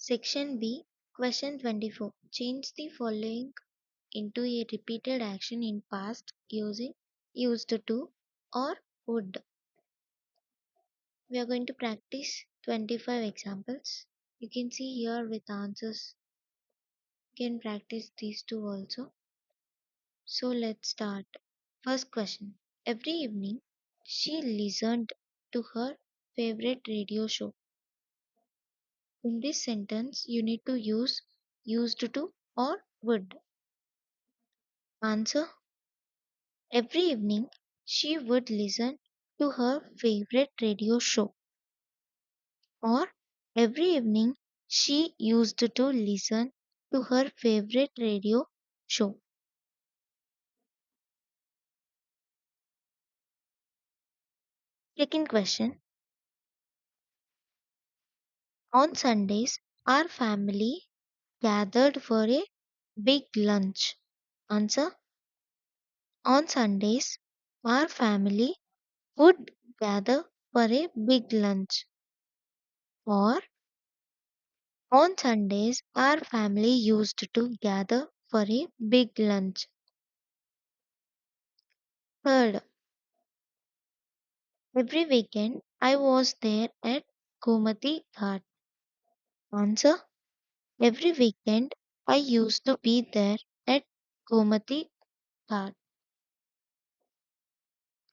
Section B, question 24. Change the following into a repeated action in past using used to or would. We are going to practice 25 examples. You can see here with answers. You can practice these two also. So let's start. First question. Every evening, she listened to her favorite radio show. In this sentence, you need to use used to or would. Answer. Every evening, she would listen to her favorite radio show. Or every evening, she used to listen to her favorite radio show. Second question. On Sundays, our family gathered for a big lunch. Answer. On Sundays, our family would gather for a big lunch. Or on Sundays, our family used to gather for a big lunch. Third, every weekend I was there at Gomati Ghat. Answer. Every weekend I used to be there at Gomati Ghat.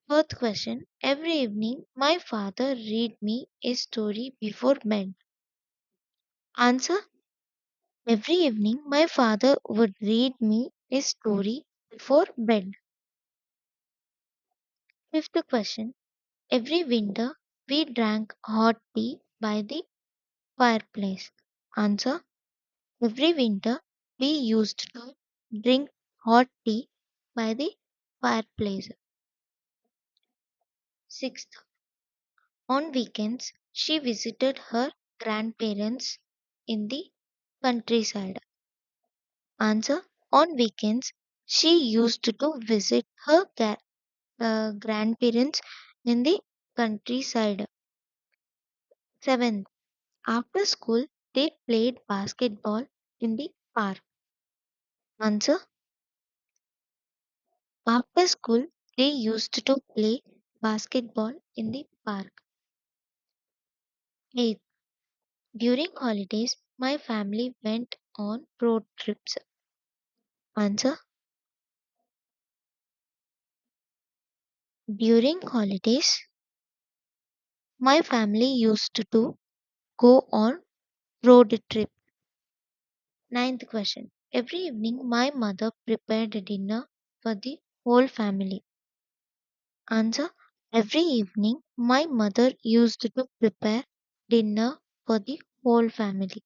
Fourth question. Every evening my father read me a story before bed. Answer. Every evening my father would read me a story before bed. Fifth question. Every winter we drank hot tea by the fireplace. Answer. Every winter we used to drink hot tea by the fireplace. Sixth. On weekends she visited her grandparents in the countryside. Answer. On weekends she used to visit her grandparents in the countryside. Seventh. After school, they played basketball in the park. Answer. After school, they used to play basketball in the park. 8. During holidays, my family went on road trips. Answer. During holidays, my family used to go on road trip. Ninth question. Every evening, my mother prepared dinner for the whole family. Answer. Every evening, my mother used to prepare dinner for the whole family.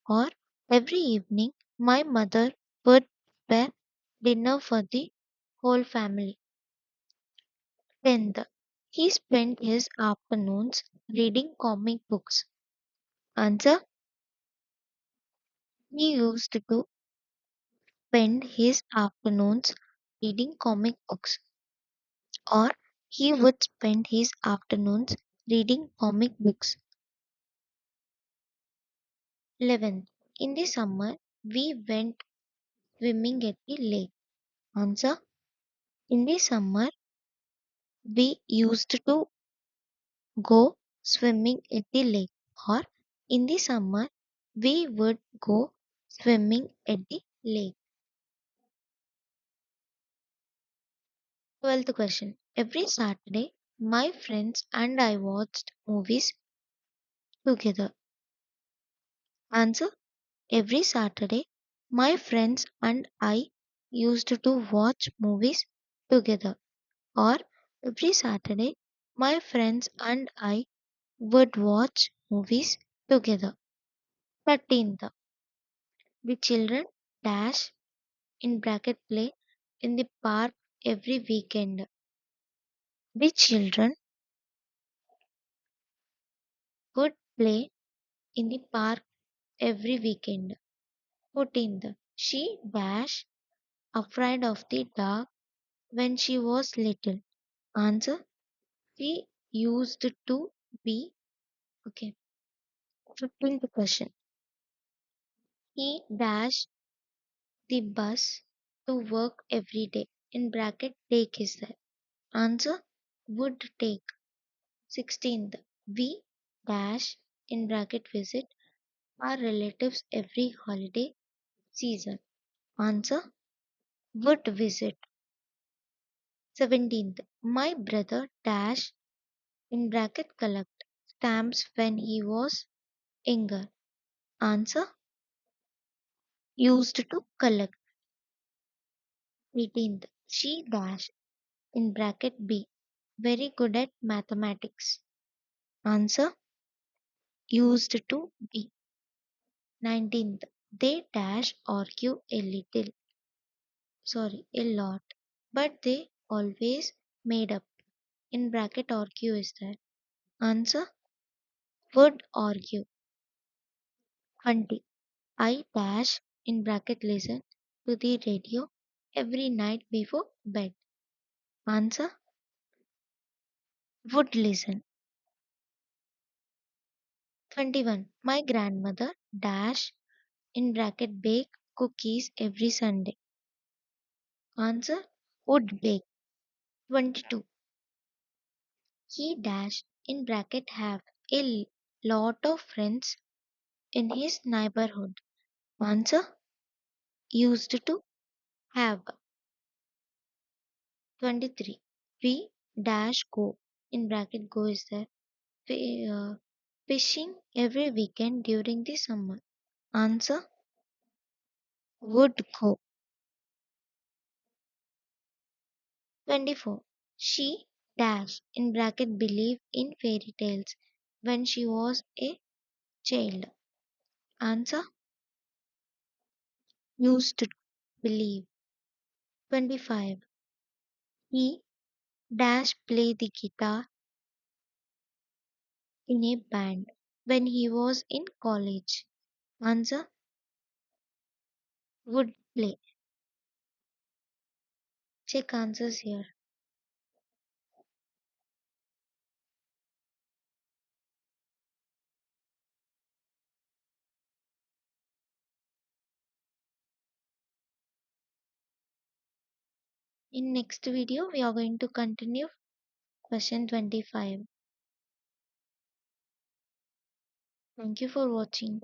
Or every evening, my mother would prepare dinner for the whole family. 10th. He spent his afternoons reading comic books. Answer. He used to spend his afternoons reading comic books. Or he would spend his afternoons reading comic books. 11. In the summer, we went swimming at the lake. Answer. In the summer, we used to go swimming at the lake. Or in the summer, we would go swimming at the lake. 12th question. Every Saturday, my friends and I watched movies together. Answer. Every Saturday, my friends and I used to watch movies together. Or every Saturday, my friends and I would watch movies together. 13th. The children dash in bracket play in the park every weekend. The children would play in the park every weekend. 14th. She dash afraid of the dark when she was little. Answer. She used to be okay. 15th question. He dash the bus to work every day. In bracket, take is there. Answer would take. 16th. We dash in bracket visit our relatives every holiday season. Answer would visit. 17th. My brother dash in bracket collect stamps when he was younger. Answer used to collect. 18th. She dash in bracket B very good at mathematics. Answer used to be. 19th. They dash argue a little, a lot, but they always made up. In bracket argue is that. Answer would argue. 20. I dash in bracket listen to the radio every night before bed. Answer would listen. 21. My grandmother dash in bracket bake cookies every Sunday. Answer would bake. 22. He dash in bracket have a lot of friends in his neighborhood. Answer used to have. 23. We dash go in bracket go is there. Fishing every weekend during the summer. Answer would go. 24. She dash in bracket believe in fairy tales when she was a child. Answer used to believe. 25. He dash play the guitar in a band when he was in college. Answer would play. Check answers here. In next video we are going to continue question 25. Thank you for watching.